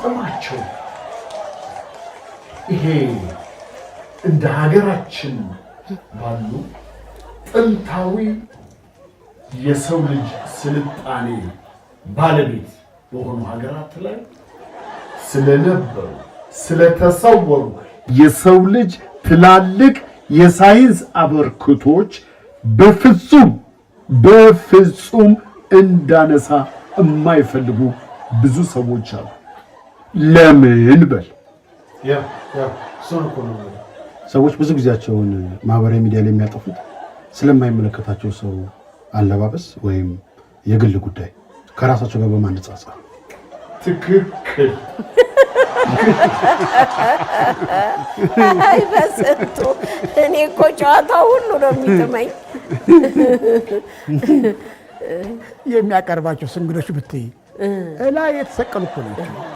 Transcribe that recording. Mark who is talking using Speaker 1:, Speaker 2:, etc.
Speaker 1: ጥማቸው ይሄ እንደ ሀገራችን ባሉ ጥንታዊ የሰው ልጅ ስልጣኔ ባለቤት በሆኑ ሀገራት ላይ ስለነበሩ ስለተሰወሩ የሰው ልጅ ትላልቅ የሳይንስ አበርክቶች በፍጹም እንዳነሳ የማይፈልጉ ብዙ ሰዎች አሉ። ለምን በል
Speaker 2: ሰዎች ብዙ ጊዜያቸውን ማህበራዊ ሚዲያ ላይ የሚያጠፉት ስለማይመለከታቸው ሰው አለባበስ ወይም የግል ጉዳይ ከራሳቸው ጋር በማነጻጸር።
Speaker 1: ትክክል።
Speaker 3: አይ በስንቱ እኔ እኮ ጨዋታው ሁሉ ነው የሚጥመኝ።
Speaker 4: የሚያቀርባቸው እንግዶች ብትይ እላይ የተሰቀሉ እኮ ናቸው።